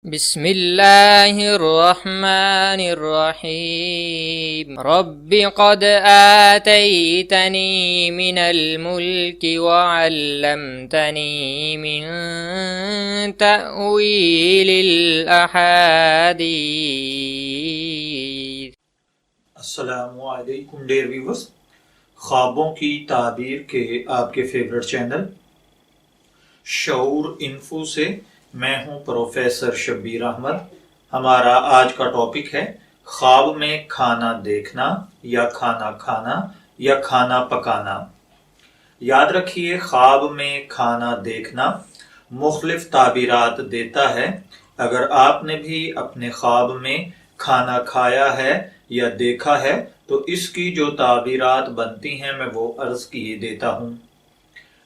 بسم اللہ الرحمن الرحیم رب قد آتیتنی من الملک وعلمتنی من تأویل الاحادیث۔ السلام علیکم ڈیئر ویورز، خوابوں کی تعبیر کے آپ کے فیورٹ چینل شعور انفو سے میں ہوں پروفیسر شبیر احمد۔ ہمارا آج کا ٹاپک ہے خواب میں کھانا دیکھنا یا کھانا کھانا یا کھانا پکانا۔ یاد رکھیے، خواب میں کھانا دیکھنا مختلف تعبیرات دیتا ہے۔ اگر آپ نے بھی اپنے خواب میں کھانا کھایا ہے یا دیکھا ہے تو اس کی جو تعبیرات بنتی ہیں میں وہ عرض کیے دیتا ہوں۔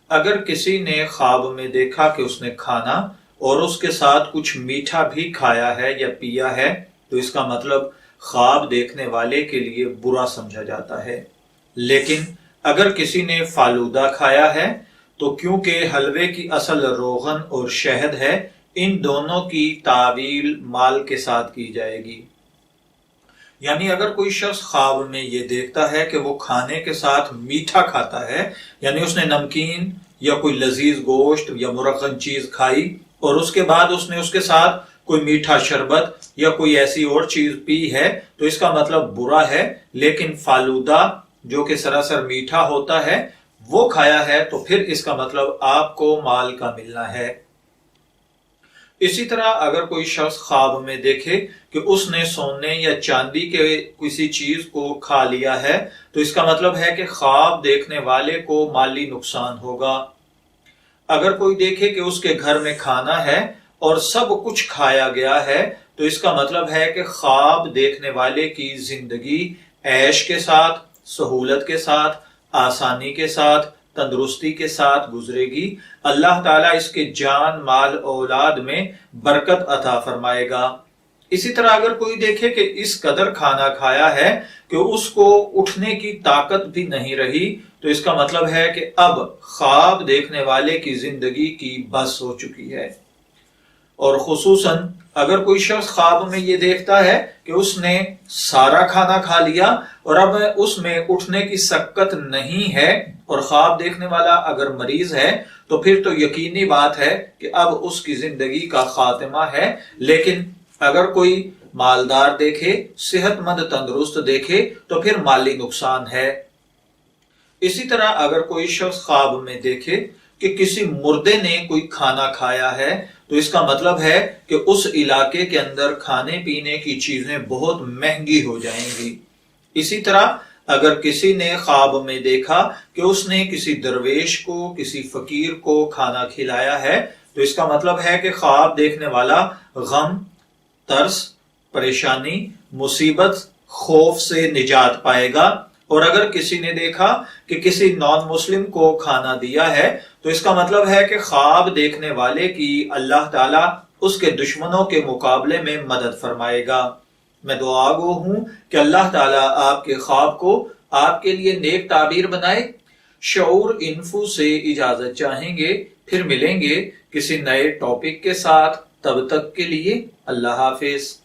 اگر کسی نے خواب میں دیکھا کہ اس نے کھانا اور اس کے ساتھ کچھ میٹھا بھی کھایا ہے یا پیا ہے تو اس کا مطلب خواب دیکھنے والے کے لیے برا سمجھا جاتا ہے۔ لیکن اگر کسی نے فالودہ کھایا ہے تو کیونکہ حلوے کی اصل روغن اور شہد ہے، ان دونوں کی تعویل مال کے ساتھ کی جائے گی۔ یعنی اگر کوئی شخص خواب میں یہ دیکھتا ہے کہ وہ کھانے کے ساتھ میٹھا کھاتا ہے، یعنی اس نے نمکین یا کوئی لذیذ گوشت یا مرغن چیز کھائی اور اس کے بعد اس نے اس کے ساتھ کوئی میٹھا شربت یا کوئی ایسی اور چیز پی ہے تو اس کا مطلب برا ہے۔ لیکن فالودہ جو کہ سراسر میٹھا ہوتا ہے وہ کھایا ہے تو پھر اس کا مطلب آپ کو مال کا ملنا ہے۔ اسی طرح اگر کوئی شخص خواب میں دیکھے کہ اس نے سونے یا چاندی کے کسی چیز کو کھا لیا ہے تو اس کا مطلب ہے کہ خواب دیکھنے والے کو مالی نقصان ہوگا۔ اگر کوئی دیکھے کہ اس کے گھر میں کھانا ہے اور سب کچھ کھایا گیا ہے تو اس کا مطلب ہے کہ خواب دیکھنے والے کی زندگی عیش کے ساتھ، سہولت کے ساتھ، آسانی کے ساتھ، تندرستی کے ساتھ گزرے گی۔ اللہ تعالیٰ اس کے جان، مال، اولاد میں برکت عطا فرمائے گا۔ اسی طرح اگر کوئی دیکھے کہ اس قدر کھانا کھایا ہے کہ اس کو اٹھنے کی طاقت بھی نہیں رہی تو اس کا مطلب ہے کہ اب خواب دیکھنے والے کی زندگی کی بس ہو چکی ہے۔ اور خصوصاً اگر کوئی شخص خواب میں یہ دیکھتا ہے کہ اس نے سارا کھانا کھا لیا اور اب اس میں اٹھنے کی سکت نہیں ہے، اور خواب دیکھنے والا اگر مریض ہے تو پھر تو یقینی بات ہے کہ اب اس کی زندگی کا خاتمہ ہے۔ لیکن اگر کوئی مالدار دیکھے، صحت مند تندرست دیکھے تو پھر مالی نقصان ہے۔ اسی طرح اگر کوئی شخص خواب میں دیکھے کہ کسی مردے نے کوئی کھانا کھایا ہے تو اس کا مطلب ہے کہ اس علاقے کے اندر کھانے پینے کی چیزیں بہت مہنگی ہو جائیں گی۔ اسی طرح اگر کسی نے خواب میں دیکھا کہ اس نے کسی درویش کو، کسی فقیر کو کھانا کھلایا ہے تو اس کا مطلب ہے کہ خواب دیکھنے والا غم، ترس، پریشانی، مصیبت، خوف سے نجات پائے گا۔ اور اگر کسی نے دیکھا کہ کسی نان مسلم کو کھانا دیا ہے تو اس کا مطلب ہے کہ خواب دیکھنے والے کی اللہ تعالیٰ اس کے دشمنوں کے مقابلے میں مدد فرمائے گا۔ میں دعا گو ہوں کہ اللہ تعالیٰ آپ کے خواب کو آپ کے لیے نیک تعبیر بنائے۔ شعور انفو سے اجازت چاہیں گے، پھر ملیں گے کسی نئے ٹاپک کے ساتھ۔ تب تک کے لیے اللہ حافظ۔